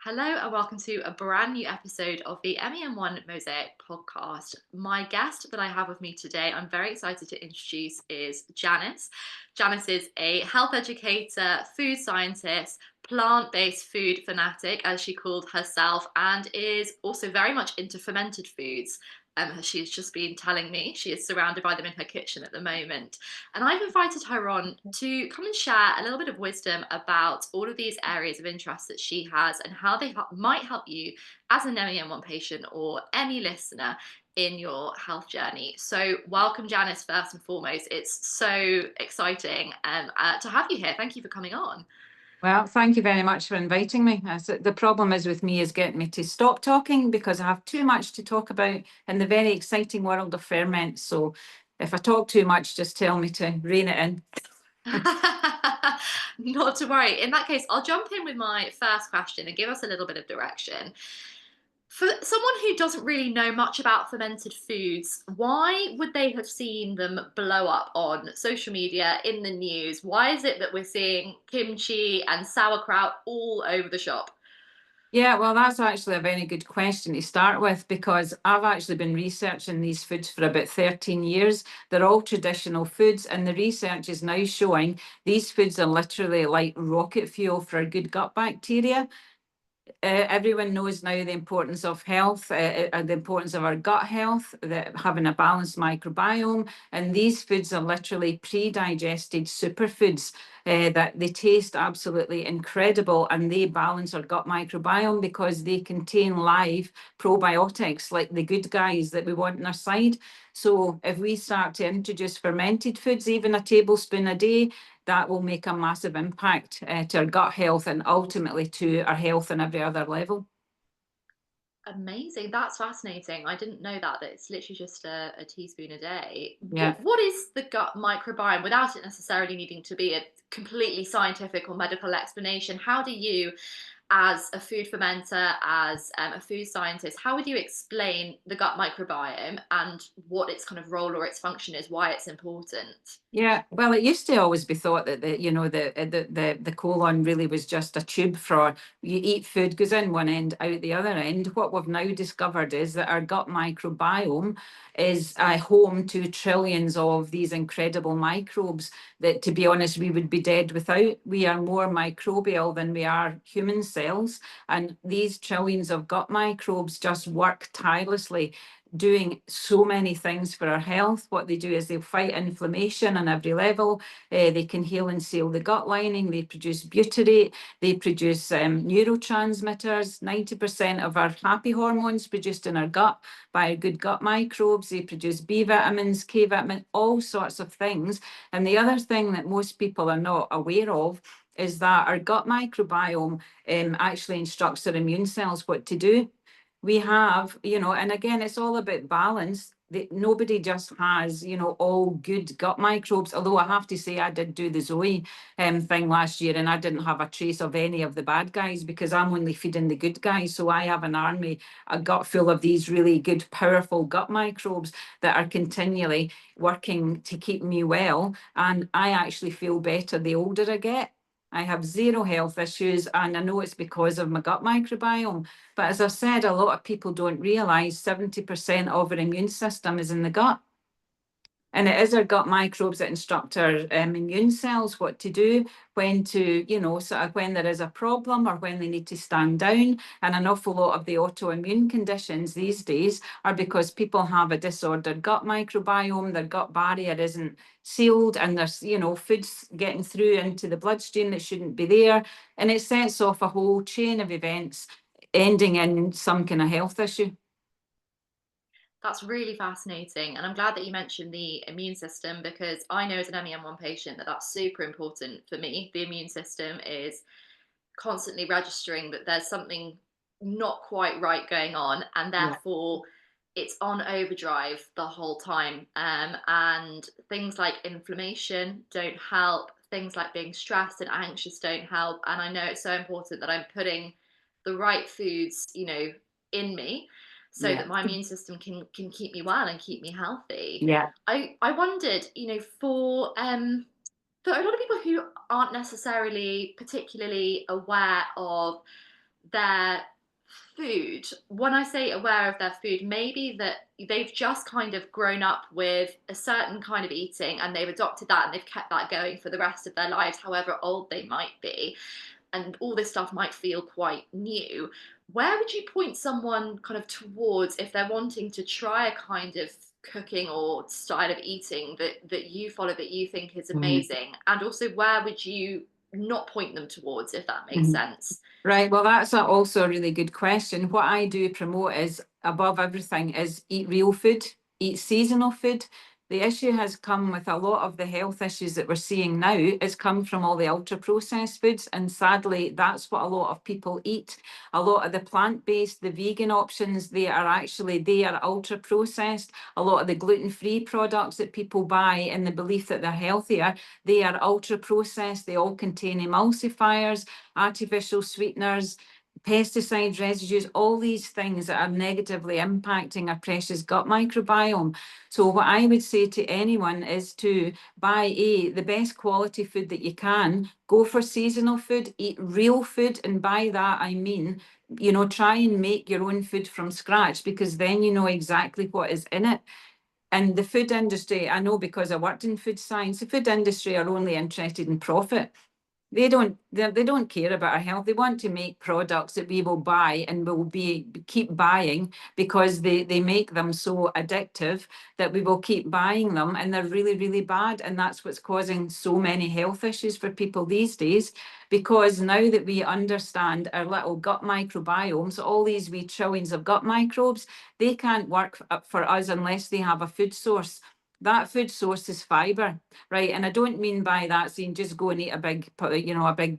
Hello and welcome to a brand new episode of the MEM1 Mosaic podcast. My guest that I have with me today, I'm very excited to introduce, is Janice. Janice is a health educator, food scientist, plant-based food fanatic, as she called herself, and is also very much into fermented foods. She's just been telling me she is surrounded by them in her kitchen at the moment. And I've invited her on to come and share a little bit of wisdom about all of these areas of interest that she has and how they might help you as an MEM1 patient or any listener in your health journey. So, welcome, Janice, first and foremost. It's so exciting to have you here. Thank you for coming on. Well, thank you very much for inviting me. The problem is with me is getting me to stop talking because I have too much to talk about in the very exciting world of ferments. So if I talk too much, just tell me to rein it in. Not to worry. In that case, I'll jump in with my first question and give us a little bit of direction. For someone who doesn't really know much about fermented foods, why would they have seen them blow up on social media, in the news? Why is it that we're seeing kimchi and sauerkraut all over the shop? Yeah, well, that's actually a very good question to start with because I've actually been researching these foods for about 13 years. They're all traditional foods, and the research is now showing these foods are literally like rocket fuel for our good gut bacteria. Everyone knows now the importance of health, the importance of our gut health, having a balanced microbiome. And these foods are literally pre-digested superfoods that they taste absolutely incredible, and they balance our gut microbiome because they contain live probiotics, like the good guys that we want on our side. So if we start to introduce fermented foods, even a tablespoon a day, that will make a massive impact to our gut health and ultimately to our health on every other level. Amazing. That's fascinating. I didn't know that it's literally just a teaspoon a day. Yeah. What is the gut microbiome without it necessarily needing to be a completely scientific or medical explanation? How do you, as a food fermenter, as a food scientist, how would you explain the gut microbiome and what its kind of role or its function is, why it's important? Yeah, well, it used to always be thought that the colon really was just a tube for you eat food goes in one end, out the other end. What we've now discovered is that our gut microbiome is home to trillions of these incredible microbes that, to be honest, we would be dead without. We are more microbial than we are human cells, and these trillions of gut microbes just work tirelessly doing so many things for our health. What they do is they'll fight inflammation on every level. They can heal and seal the gut lining. They produce butyrate. They produce neurotransmitters. 90% of our happy hormones produced in our gut by our good gut microbes. They produce B vitamins, K vitamin, all sorts of things. And the other thing that most people are not aware of is that our gut microbiome actually instructs our immune cells what to do. We have, and again, it's all about balance. Nobody just has, all good gut microbes. Although I have to say, I did do the Zoe thing last year, and I didn't have a trace of any of the bad guys because I'm only feeding the good guys. So I have an army, a gut full of these really good, powerful gut microbes that are continually working to keep me well. And I actually feel better the older I get. I have zero health issues, and I know it's because of my gut microbiome. But as I said, a lot of people don't realise 70% of our immune system is in the gut. And it is our gut microbes that instruct our immune cells what to do, when to, sort of when there is a problem or when they need to stand down. And an awful lot of the autoimmune conditions these days are because people have a disordered gut microbiome, their gut barrier isn't sealed, and there's, foods getting through into the bloodstream that shouldn't be there. And it sets off a whole chain of events ending in some kind of health issue. That's really fascinating. And I'm glad that you mentioned the immune system because I know as an MEM1 patient that that's super important for me. The immune system is constantly registering that there's something not quite right going on, and Yeah. therefore it's on overdrive the whole time. And things like inflammation don't help, things like being stressed and anxious don't help. And I know it's so important that I'm putting the right foods, in me so Yeah. that my immune system can keep me well and keep me healthy. Yeah. I wondered, for a lot of people who aren't necessarily particularly aware of their food, when I say aware of their food, maybe that they've just kind of grown up with a certain kind of eating and they've adopted that and they've kept that going for the rest of their lives, however old they might be, and all this stuff might feel quite new. Where would you point someone kind of towards if they're wanting to try a kind of cooking or style of eating that you follow that you think is Mhm. amazing? And also, where would you not point them towards, if that makes Mhm. sense? Right. Well, that's also a really good question. What I do promote is above everything is eat real food, eat seasonal food. The issue has come with a lot of the health issues that we're seeing now. It's come from all the ultra processed foods. And sadly, that's what a lot of people eat. A lot of the plant-based, the vegan options, they are ultra processed. A lot of the gluten-free products that people buy in the belief that they're healthier, they are ultra processed. They all contain emulsifiers, artificial sweeteners, pesticide residues, all these things that are negatively impacting our precious gut microbiome. So what I would say to anyone is to buy the best quality food that you can, go for seasonal food, eat real food, and by that I mean, try and make your own food from scratch, because then you know exactly what is in it. And the food industry, I know because I worked in food science, the food industry are only interested in profit. They don't care about our health. They want to make products that we will buy and will keep buying, because they make them so addictive that we will keep buying them, and they're really, really bad. And that's what's causing so many health issues for people these days, because now that we understand our little gut microbiomes, all these wee trillions of gut microbes, they can't work for us unless they have a food source. That food source is fiber. Right. And I don't mean by that saying just go and eat a big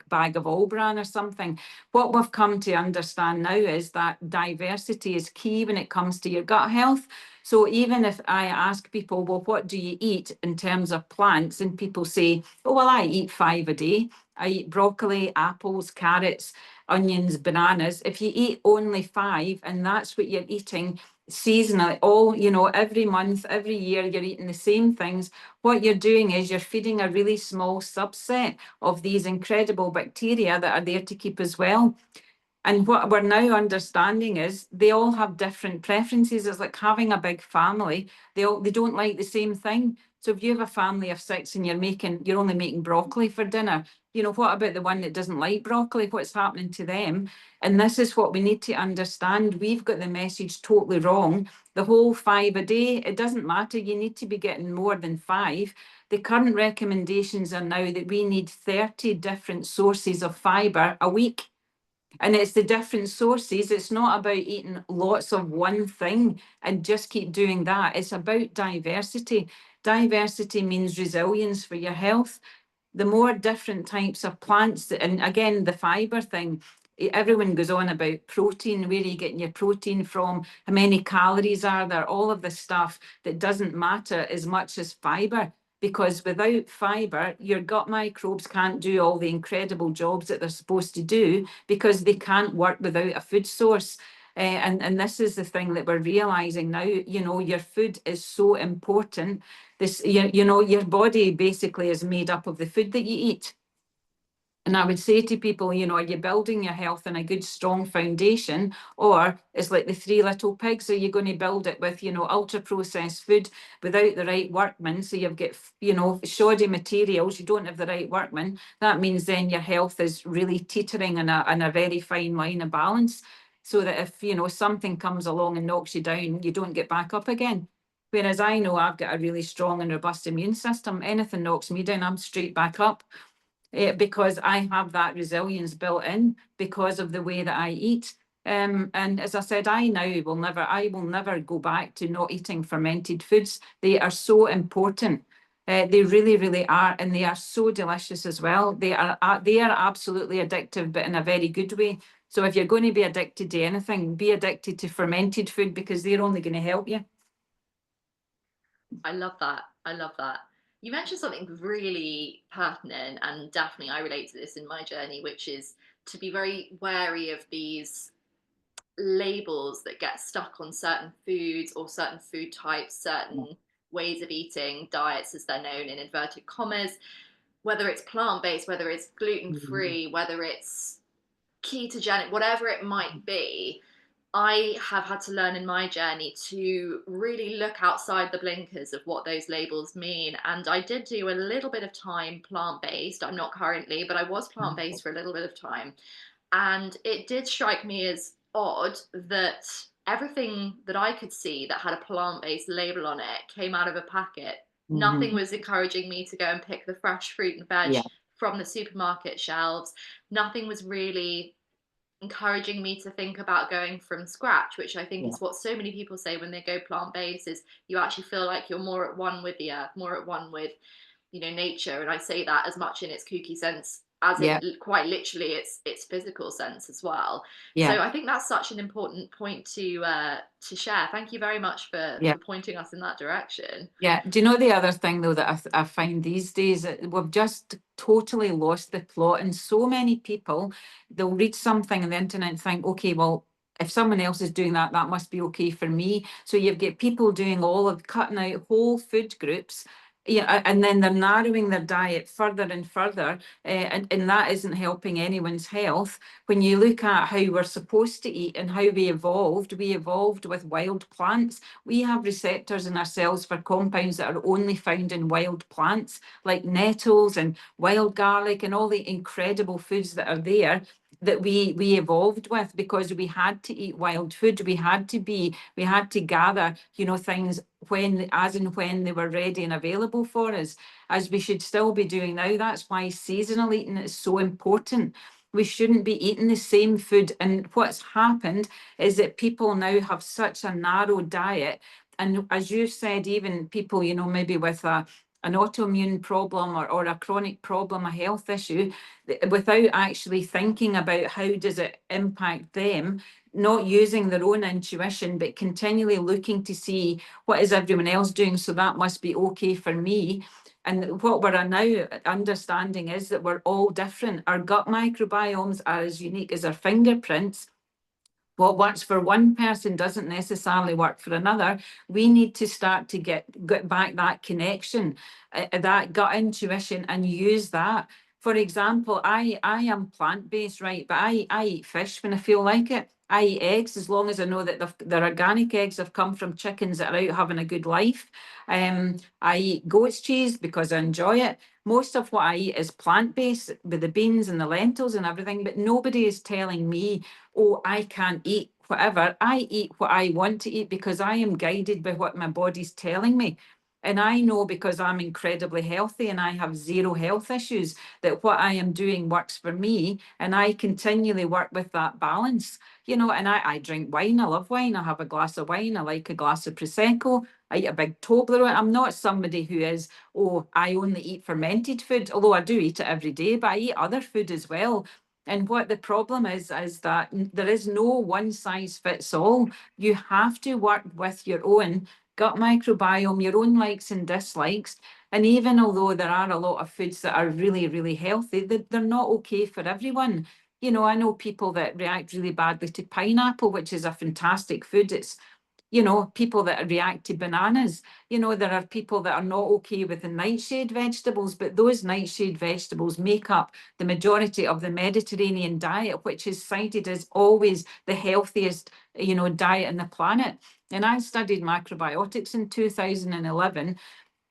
bag of All Bran or something. What we've come to understand now is that diversity is key when it comes to your gut health. So even if I ask people, well, what do you eat in terms of plants? And people say, oh, well, I eat 5 a day. I eat broccoli, apples, carrots, onions, bananas. If you eat only 5 and that's what you're eating seasonally, every month, every year, you're eating the same things, what you're doing is you're feeding a really small subset of these incredible bacteria that are there to keep us well. And what we're now understanding is they all have different preferences. It's like having a big family. They don't like the same thing. So if you have a family of 6 and you're only making broccoli for dinner, what about the one that doesn't like broccoli? What's happening to them? And this is what we need to understand. We've got the message totally wrong. The whole 5 a day, it doesn't matter. You need to be getting more than 5. The current recommendations are now that we need 30 different sources of fiber a week. And it's the different sources. It's not about eating lots of one thing and just keep doing that. It's about diversity. Diversity means resilience for your health. The more different types of plants, and again, the fiber thing, everyone goes on about protein, where are you getting your protein from, how many calories are there, all of the stuff that doesn't matter as much as fiber. Because without fiber, your gut microbes can't do all the incredible jobs that they're supposed to do, because they can't work without a food source. And this is the thing that we're realizing now. Your food is so important. Your body basically is made up of the food that you eat. And I would say to people, are you building your health on a good, strong foundation? Or it's like the 3 little pigs. Are you going to build it with, ultra processed food without the right workmen? So you've got, shoddy materials, you don't have the right workmen. That means then your health is really teetering on a very fine line of balance. So that if, something comes along and knocks you down, you don't get back up again. Whereas I know I've got a really strong and robust immune system. Anything knocks me down, I'm straight back up. Because I have that resilience built in because of the way that I eat. And as I said, I will never go back to not eating fermented foods. They are so important. They really, really are, and they are so delicious as well. They are absolutely addictive, but in a very good way. So if you're going to be addicted to anything, be addicted to fermented food, because they're only going to help you. I love that. I love that. You mentioned something really pertinent, and definitely I relate to this in my journey, which is to be very wary of these labels that get stuck on certain foods or certain food types, certain ways of eating, diets as they're known in inverted commas, whether it's plant based, whether it's gluten free, whether it's ketogenic, whatever it might be, I have had to learn in my journey to really look outside the blinkers of what those labels mean. And I did do a little bit of time plant-based. I'm not currently, but I was plant-based for a little bit of time. And it did strike me as odd that everything that I could see that had a plant-based label on it came out of a packet. Nothing Mhm. was encouraging me to go and pick the fresh fruit and veg Yeah, from the supermarket shelves. Nothing was really encouraging me to think about going from scratch, which I think yeah, is what so many people say when they go plant-based, is you actually feel like you're more at one with the earth, more at one with, nature. And I say that as much in its kooky sense as in yeah, quite literally its physical sense as well. yeah, So I think that's such an important point to share. Thank you very much yeah. for pointing us in that direction. Yeah. Do you know the other thing though that I find these days that we've just totally lost the plot, and so many people, they'll read something on the internet and think, okay, well, if someone else is doing that, that must be okay for me. So you've got people doing all of cutting out whole food groups. Yeah, and then they're narrowing their diet further and further, and that isn't helping anyone's health. When you look at how we're supposed to eat and how we evolved with wild plants. We have receptors in our cells for compounds that are only found in wild plants, like nettles and wild garlic and all the incredible foods that are there that we evolved with because we had to eat wild food. We had to gather, things as and when they were ready and available for us, as we should still be doing now. That's why seasonal eating is so important. We shouldn't be eating the same food. And what's happened is that people now have such a narrow diet. And as you said, even people, maybe with an autoimmune problem or a chronic problem, a health issue, without actually thinking about how does it impact them, not using their own intuition, but continually looking to see what is everyone else doing, so that must be okay for me. And what we're now understanding is that we're all different. Our gut microbiomes are as unique as our fingerprints. What works for one person doesn't necessarily work for another. We need to start to get back that connection, that gut intuition, and use that. For example, I am plant-based, right? But I eat fish when I feel like it. I eat eggs as long as I know that they're organic eggs have come from chickens that are out having a good life. I eat goat's cheese because I enjoy it. Most of what I eat is plant-based with the beans and the lentils and everything, but nobody is telling me, oh, I can't eat whatever. I eat what I want to eat because I am guided by what my body's telling me. And I know because I'm incredibly healthy and I have zero health issues that what I am doing works for me. And I continually work with that balance, and I drink wine. I love wine. I have a glass of wine. I like a glass of Prosecco. I eat a big Toblerone. I'm not somebody who is, oh, I only eat fermented food, although I do eat it every day, but I eat other food as well. And what the problem is that there is no one size fits all. You have to work with your own gut microbiome, your own likes and dislikes. And even although there are a lot of foods that are really, really healthy, they're not okay for everyone. I know people that react really badly to pineapple, which is a fantastic food. It's people that react to bananas. There are people that are not okay with the nightshade vegetables, but those nightshade vegetables make up the majority of the Mediterranean diet, which is cited as always the healthiest, diet on the planet. And I studied macrobiotics in 2011.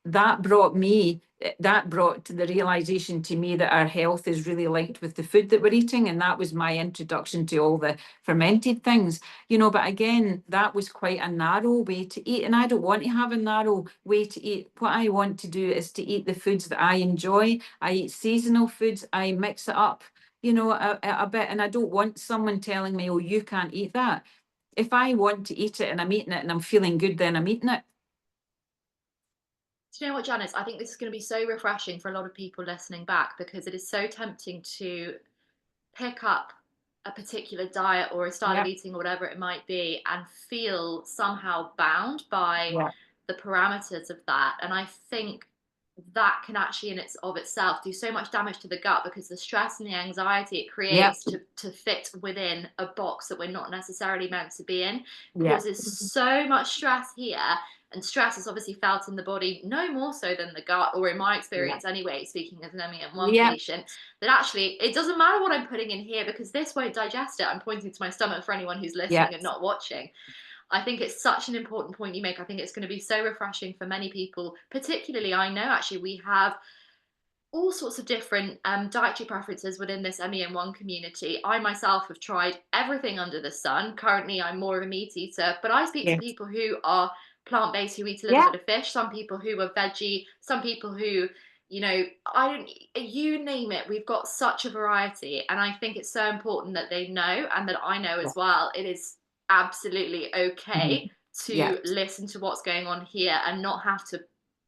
That brought the realization to me that our health is really linked with the food that we're eating, and that was my introduction to all the fermented things. But again, that was quite a narrow way to eat, and I don't want to have a narrow way to eat. What I want to do is to eat the foods that I enjoy. I eat seasonal foods. I mix it up, a bit, and I don't want someone telling me, oh, you can't eat that. If I want to eat it and I'm eating it and I'm feeling good, then I'm eating it. Do you know what, Janice? I think this is going to be so refreshing for a lot of people listening back, because it is so tempting to pick up a particular diet or a style of Yeah, eating or whatever it might be and feel somehow bound by yeah, the parameters of that. And I think that can actually in its of itself do so much damage to the gut, because the stress and the anxiety it Yep. creates to fit within a box that we're not necessarily meant to be in Yeah. causes so much stress here. And stress is obviously felt in the body no more so than the gut, or in my Yeah. experience anyway, speaking as an MEM1 Yeah. patient, that actually it doesn't matter what I'm putting in here because this won't digest it. I'm pointing to my stomach for anyone who's Yeah. listening and not watching. I think it's such an important point you make. I think it's going to be so refreshing for many people, particularly I know actually we have all sorts of different dietary preferences within this MEN1 community. I myself have tried everything under the sun. Currently, I'm more of a meat eater, but I speak to Yes. people who are plant based, who eat a little Yeah. bit of fish, some people who are veggie, some people who, I don't, you name it, we've got such a variety. And I think it's so important that they know and that I know Yeah. as well. It is absolutely okay Mhm. Yeah. to listen to what's going on here and not have to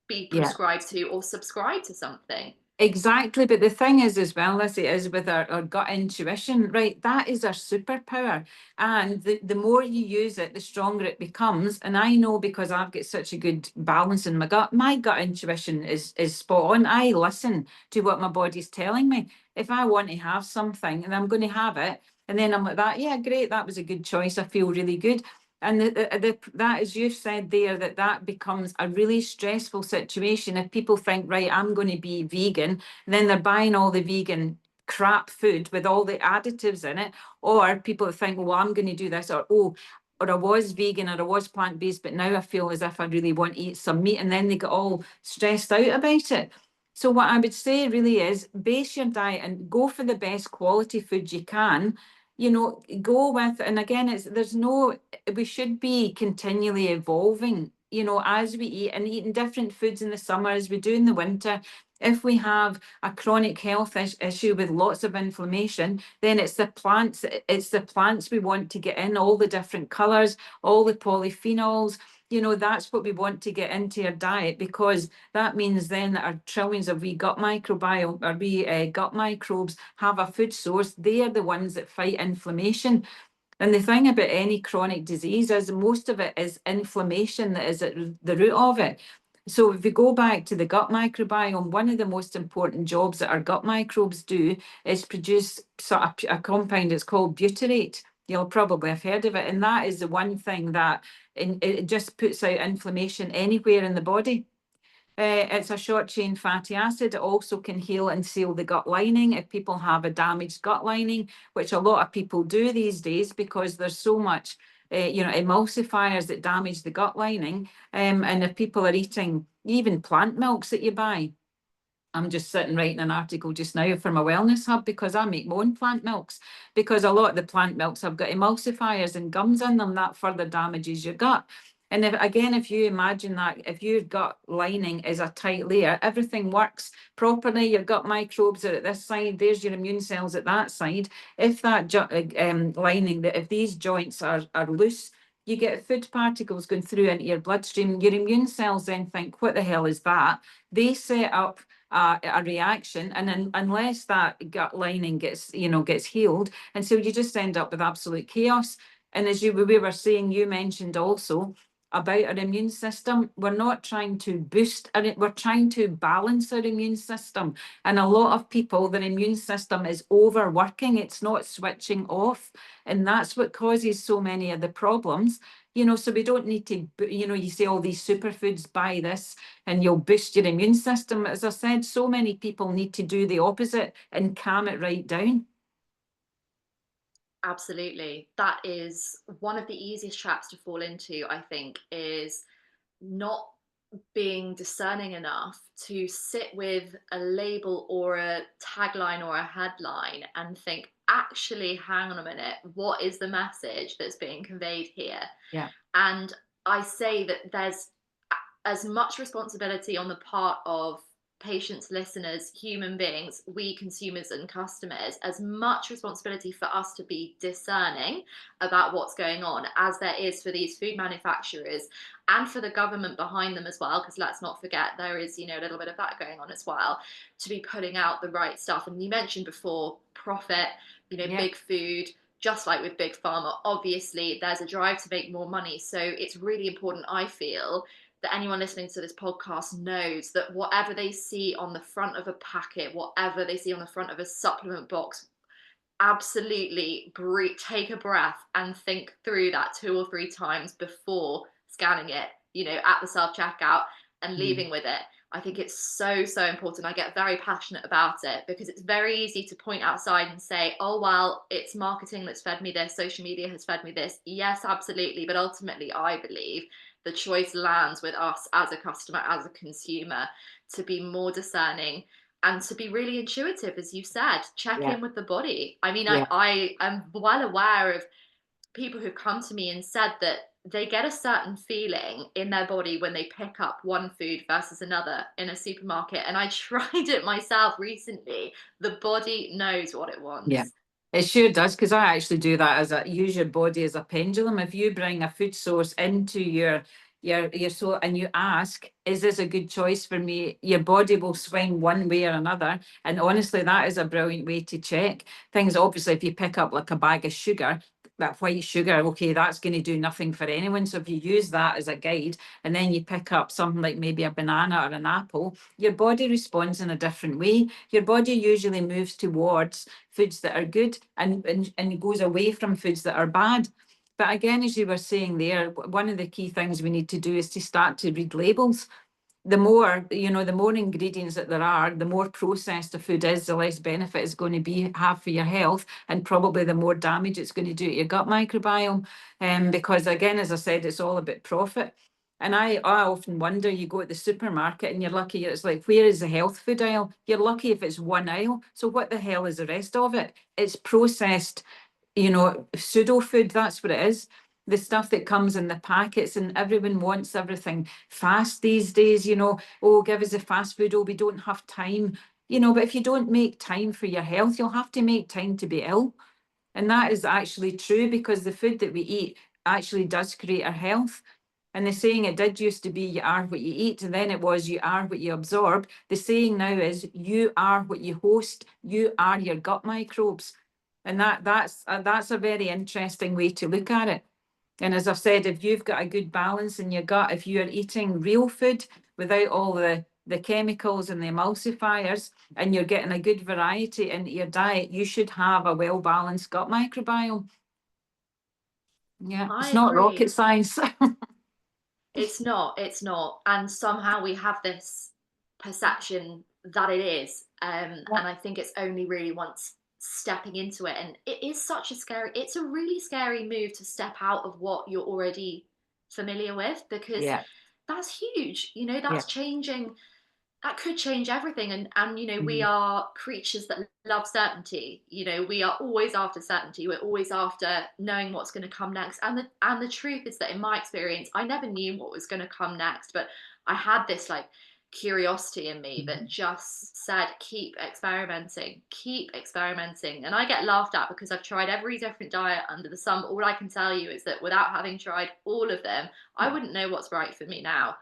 be Yeah. prescribed to or subscribe to something. Exactly, but the thing is as well, as it is with our gut intuition, right? That is our superpower. And the more you use it, the stronger it becomes. And I know because I've got such a good balance in my gut intuition is spot on. I listen to what my body's telling me. If I want to have something and I'm going to have it, and then I'm like that, yeah, great, that was a good choice. I feel really good. And that, as you've said there, that becomes a really stressful situation if people think, right, I'm going to be vegan, then they're buying all the vegan crap food with all the additives in it, or people think, well, I'm going to do this, or I was vegan or I was plant-based, but now I feel as if I really want to eat some meat, and then they get all stressed out about it. So what I would say really is base your diet and go for the best quality food you can. Go with, and again, we should be continually evolving, as we eat and eating different foods in the summer as we do in the winter. If we have a chronic health issue with lots of inflammation, then it's the plants we want to get in, all the different colors, all the polyphenols. That's what we want to get into your diet, because that means then that our trillions of wee gut microbiome or wee gut microbes have a food source. They are the ones that fight inflammation. And the thing about any chronic disease is most of it is inflammation that is at the root of it. So if we go back to the gut microbiome, one of the most important jobs that our gut microbes do is produce sort of a compound that's called butyrate. You'll probably have heard of it. And that is the one thing that it just puts out inflammation anywhere in the body. It's a short chain fatty acid. It also can heal and seal the gut lining if people have a damaged gut lining, which a lot of people do these days because there's so much, emulsifiers that damage the gut lining. And if people are eating even plant milks that you buy, I'm just sitting writing an article just now for my wellness hub because I make my own plant milks, because a lot of the plant milks have got emulsifiers and gums in them that further damages your gut. And if you imagine that if your gut lining is a tight layer, everything works properly. Your gut microbes are at this side, there's your immune cells at that side. If that lining, if these joints are loose, you get food particles going through into your bloodstream. Your immune cells then think, what the hell is that? They set up a reaction, and then unless that gut lining gets healed, and so you just end up with absolute chaos. And as we were saying, you mentioned also about our immune system. We're not trying to boost it, we're trying to balance our immune system. And a lot of people, their immune system is overworking, it's not switching off. And that's what causes so many of the problems. So we don't need to, you see all these superfoods, buy this and you'll boost your immune system. As I said, so many people need to do the opposite and calm it right down. Absolutely. That is one of the easiest traps to fall into, I think, is not being discerning enough to sit with a label or a tagline or a headline and think, actually, hang on a minute, what is the message that's being conveyed here? Yeah. And I say that there's as much responsibility on the part of patients, listeners, human beings, we consumers and customers, as much responsibility for us to be discerning about what's going on as there is for these food manufacturers and for the government behind them as well, because let's not forget there is, a little bit of that going on as well, to be putting out the right stuff. And you mentioned before profit, Yeah. big food, just like with big pharma, obviously there's a drive to make more money. So it's really important, I feel, that anyone listening to this podcast knows that whatever they see on the front of a packet, whatever they see on the front of a supplement box, absolutely take a breath and think through that 2 or 3 times before scanning it, at the self-checkout and leaving with it. I think it's so, so important. I get very passionate about it because it's very easy to point outside and say, oh, well, it's marketing that's fed me this, social media has fed me this. Yes, absolutely. But ultimately, I believe the choice lands with us as a customer, as a consumer, to be more discerning and to be really intuitive, as you said. Check in with the body. I mean, I am well aware of people who've come to me and said that they get a certain feeling in their body when they pick up one food versus another in a supermarket. And I tried it myself recently. The body knows what it wants. Yeah, it sure does, because I actually do that use your body as a pendulum. If you bring a food source into your soul and you ask, is this a good choice for me? Your body will swing one way or another. And honestly, that is a brilliant way to check things. Obviously, if you pick up like a bag of sugar, that white sugar, okay, that's going to do nothing for anyone. So if you use that as a guide, and then you pick up something like maybe a banana or an apple, your body responds in a different way. Your body usually moves towards foods that are good and goes away from foods that are bad. But again, as you were saying there, one of the key things we need to do is to start to read labels. The more, the more ingredients that there are, the more processed a food is, the less benefit it's going to have for your health, and probably the more damage it's going to do to your gut microbiome. Because again, as I said, it's all about profit. And I often wonder, you go to the supermarket and you're lucky, it's like, where is the health food aisle? You're lucky if it's one aisle. So what the hell is the rest of it? It's processed, pseudo food, that's what it is. The stuff that comes in the packets, and everyone wants everything fast these days, oh, give us the fast food, oh, we don't have time, but if you don't make time for your health, you'll have to make time to be ill. And that is actually true, because the food that we eat actually does create our health. And the saying, it did used to be, you are what you eat, and then it was, you are what you absorb. The saying now is, you are what you host, you are your gut microbes. And that's a very interesting way to look at it. And as I've said, if you've got a good balance in your gut, if you're eating real food without all the chemicals and the emulsifiers, and you're getting a good variety into your diet, you should have a well-balanced gut microbiome. Yeah, it's not rocket science. It's not. And somehow we have this perception that it is. And I think it's only really once stepping into it. And it is it's a really scary move to step out of what you're already familiar with, because that's huge. That's changing. That could change everything. And we are creatures that love certainty. We are always after certainty. We're always after knowing what's going to come next. And the truth is that in my experience, I never knew what was going to come next, but I had this like curiosity in me that just said, keep experimenting. And I get laughed at because I've tried every different diet under the sun. All I can tell you is that without having tried all of them, I wouldn't know what's right for me now.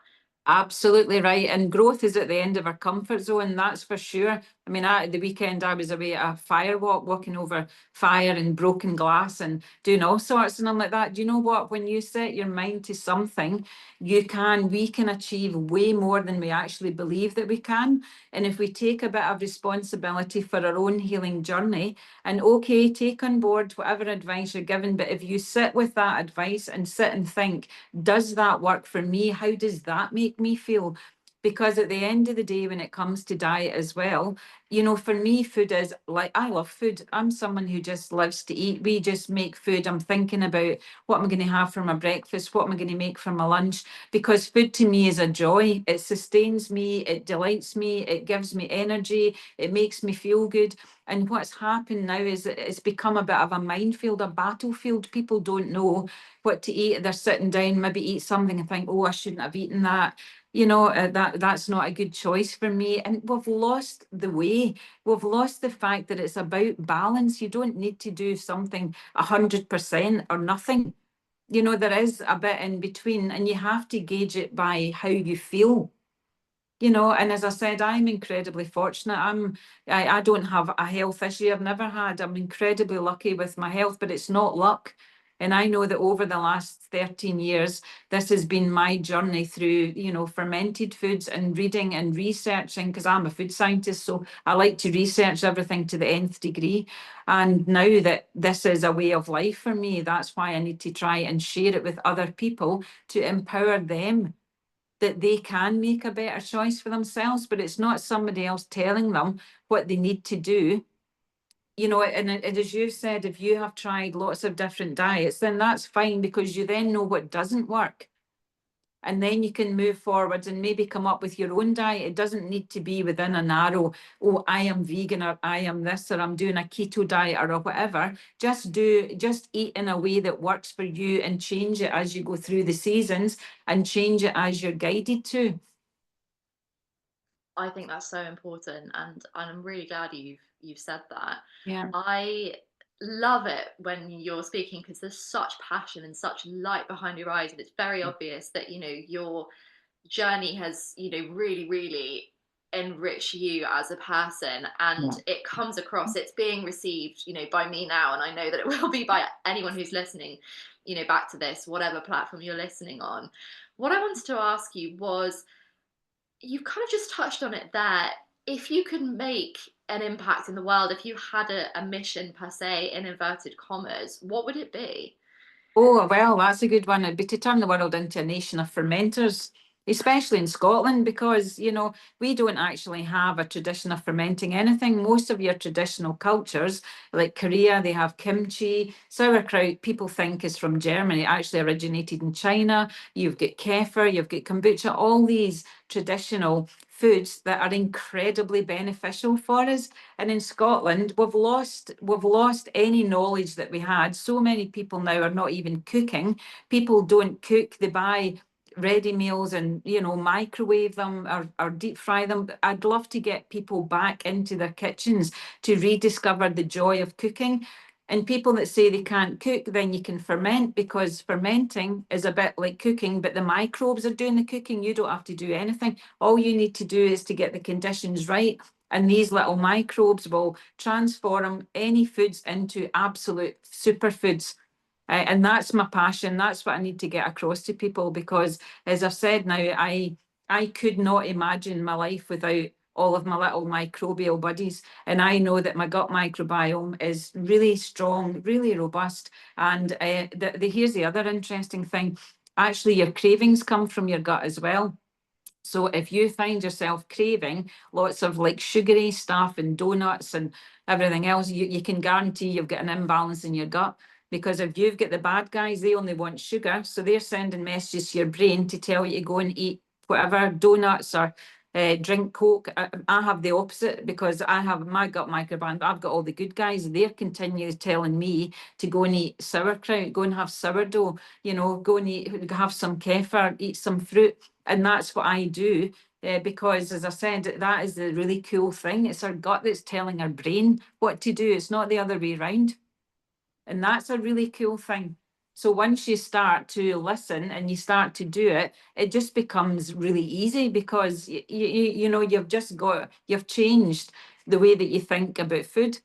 Absolutely right. And growth is at the end of our comfort zone, that's for sure. I mean, the weekend I was away at a fire walk, walking over fire and broken glass and doing all sorts. And I'm like that. Do you know what? When you set your mind to something, we can achieve way more than we actually believe that we can. And if we take a bit of responsibility for our own healing journey, and okay, take on board whatever advice you're given, but if you sit with that advice and sit and think, does that work for me? How does that make me feel? Because at the end of the day, when it comes to diet as well, for me, food is like, I love food. I'm someone who just loves to eat. We just make food. I'm thinking about what I'm going to have for my breakfast, what am I going to make for my lunch, because food to me is a joy. It sustains me. It delights me. It gives me energy. It makes me feel good. And what's happened now is that it's become a bit of a minefield, a battlefield. People don't know what to eat. They're sitting down, maybe eat something and think, oh, I shouldn't have eaten that. That's not a good choice for me. And we've lost the way. We've lost the fact that it's about balance. You don't need to do something 100% or nothing. There is a bit in between, and you have to gauge it by how you feel. And as I said, I'm incredibly fortunate. I don't have a health issue. I've never had. I'm incredibly lucky with my health, but it's not luck. And I know that over the last 13 years, this has been my journey through, you know, fermented foods and reading and researching, because I'm a food scientist, so I like to research everything to the nth degree. And now that this is a way of life for me, that's why I need to try and share it with other people to empower them that they can make a better choice for themselves, but it's not somebody else telling them what they need to do. You know, and as you said, if you have tried lots of different diets, then that's fine, because you then know what doesn't work. And then you can move forwards and maybe come up with your own diet. It doesn't need to be within a narrow, oh, I am vegan, or I am this, or I'm doing a keto diet, or whatever. Just eat in a way that works for you, and change it as you go through the seasons, and change it as you're guided to. I think that's so important, and I'm really glad you've said that. Yeah. I love it when you're speaking, because there's such passion and such light behind your eyes, and it's very obvious that, you know, your journey has, you know, really, really enriched you as a person, and it comes across, it's being received, you know, by me now, and I know that it will be by anyone who's listening, you know, back to this, whatever platform you're listening on. What I wanted to ask you was, you've kind of just touched on it there. If you could make an impact in the world, if you had a mission per se, in inverted commas, what would it be? Oh, well, that's a good one. It'd be to turn the world into a nation of fermenters, especially in Scotland, because, you know, we don't actually have a tradition of fermenting anything. Most of your traditional cultures, like Korea, they have kimchi. Sauerkraut, people think is from Germany, it actually originated in China. You've got kefir, you've got kombucha, all these traditional foods that are incredibly beneficial for us. And in Scotland, we've lost any knowledge that we had. So many people now are not even cooking. People don't cook, they buy ready meals and, you know, microwave them, or deep fry them. I'd love to get people back into their kitchens to rediscover the joy of cooking. And people that say they can't cook, then you can ferment, because fermenting is a bit like cooking, but the microbes are doing the cooking. You don't have to do anything. All you need to do is to get the conditions right, and these little microbes will transform any foods into absolute superfoods. And that's my passion. That's what I need to get across to people, because, as I've said now, I could not imagine my life without all of my little microbial buddies. And I know that my gut microbiome is really strong, really robust. And here's the other interesting thing. Actually, your cravings come from your gut as well. So if you find yourself craving lots of like sugary stuff and donuts and everything else, you can guarantee you've got an imbalance in your gut. Because if you've got the bad guys, they only want sugar. So they're sending messages to your brain to tell you to go and eat whatever, donuts, or drink Coke. I have the opposite, because I have my gut microbiome. I've got all the good guys. They're continually telling me to go and eat sauerkraut, go and have sourdough, you know, go and have some kefir, eat some fruit. And that's what I do, because, as I said, that is the really cool thing. It's our gut that's telling our brain what to do. It's not the other way around. And that's a really cool thing. So once you start to listen and you start to do it, it just becomes really easy, because you know, you've changed the way that you think about food.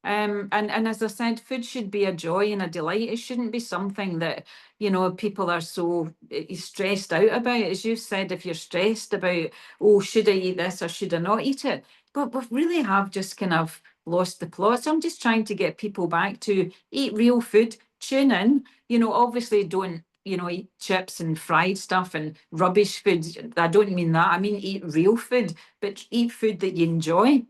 And as I said, food should be a joy and a delight. It shouldn't be something that, you know, people are so stressed out about. As you said, if you're stressed about, oh, should I eat this or should I not eat it? But we really have just kind of lost the plot. So I'm just trying to get people back to eat real food, tune in, you know, obviously don't, you know, eat chips and fried stuff and rubbish food. I don't mean that. I mean, eat real food, but eat food that you enjoy.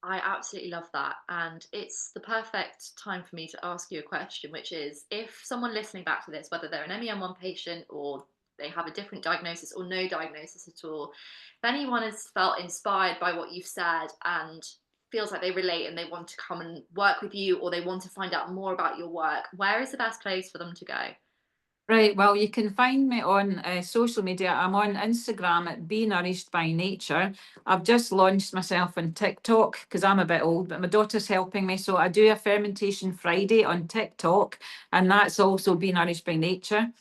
I absolutely love that. And it's the perfect time for me to ask you a question, which is, if someone listening back to this, whether they're an MEM1 patient or they have a different diagnosis or no diagnosis at all, if anyone has felt inspired by what you've said and feels like they relate and they want to come and work with you, or they want to find out more about your work, where is the best place for them to go? Right, well, you can find me on social media. I'm on Instagram at Be Nourished by Nature. I've just launched myself on TikTok, because I'm a bit old, but my daughter's helping me. So I do a Fermentation Friday on TikTok, and that's also Be Nourished by Nature.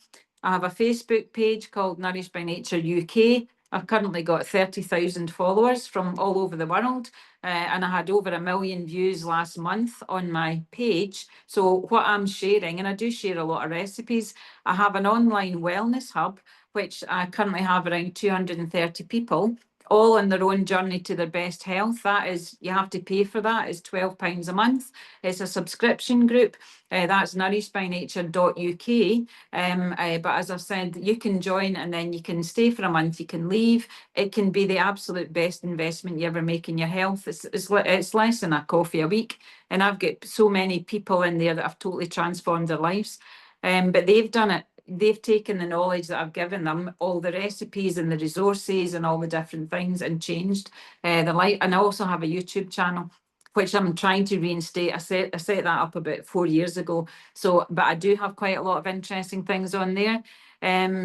I have a Facebook page called Nourished by Nature UK. I've currently got 30,000 followers from all over the world, and I had over 1 million views last month on my page. So what I'm sharing, and I do share a lot of recipes, I have an online wellness hub, which I currently have around 230 people, all on their own journey to their best health. That is, you have to pay for that. It's £12 a month. It's a subscription group. That's nourishedbynature.uk. But as I've said, you can join and then you can stay for a month, you can leave. It can be the absolute best investment you ever make in your health. It's less than a coffee a week. And I've got so many people in there that have totally transformed their lives. But they've done it. They've taken the knowledge that I've given them, all the recipes and the resources and all the different things, and changed the life. And I also have a YouTube channel, which I'm trying to reinstate. I set that up about 4 years ago. So, but I do have quite a lot of interesting things on there.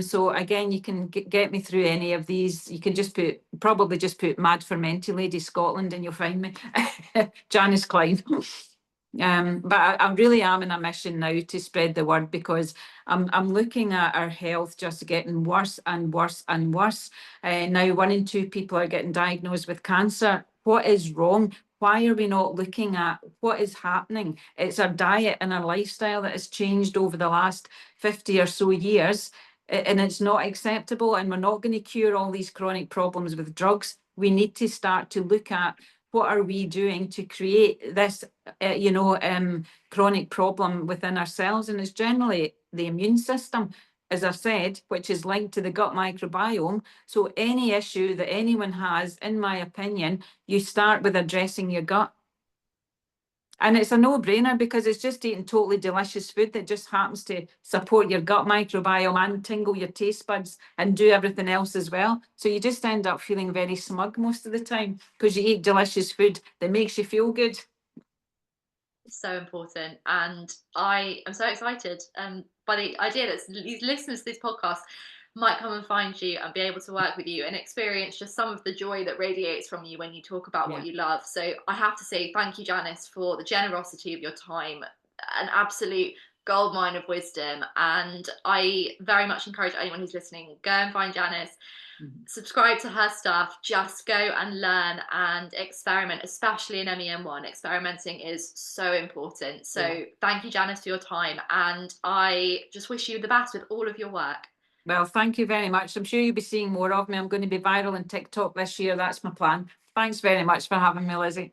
So again, you can get me through any of these. You can probably just put Mad Fermented Lady Scotland and you'll find me. Janice Klein. But I really am in a mission now to spread the word, because I'm looking at our health just getting worse and worse and worse. Now 1 in 2 people are getting diagnosed with cancer. What is wrong? Why are we not looking at what is happening? It's our diet and our lifestyle that has changed over the last 50 or so years, and it's not acceptable. And we're not going to cure all these chronic problems with drugs. We need to start to look at what are we doing to create this, chronic problem within ourselves. And it's generally the immune system, as I've said, which is linked to the gut microbiome. So any issue that anyone has, in my opinion, you start with addressing your gut. And it's a no-brainer, because it's just eating totally delicious food that just happens to support your gut microbiome and tingle your taste buds and do everything else as well. So you just end up feeling very smug most of the time, because you eat delicious food that makes you feel good. So important, and I am so excited by the idea that these listeners to this podcast might come and find you and be able to work with you and experience just some of the joy that radiates from you when you talk about what you love. So I have to say thank you, Janice, for the generosity of your time, an absolute goldmine of wisdom. And I very much encourage anyone who's listening, go and find Janice. Subscribe to her stuff, just go and learn and experiment, especially in MEM1. Experimenting is so important. So thank you, Janice, for your time, and I just wish you the best with all of your work. Well, thank you very much. I'm sure you'll be seeing more of me. I'm going to be viral on TikTok this year. That's my plan. Thanks very much for having me, Lizzie.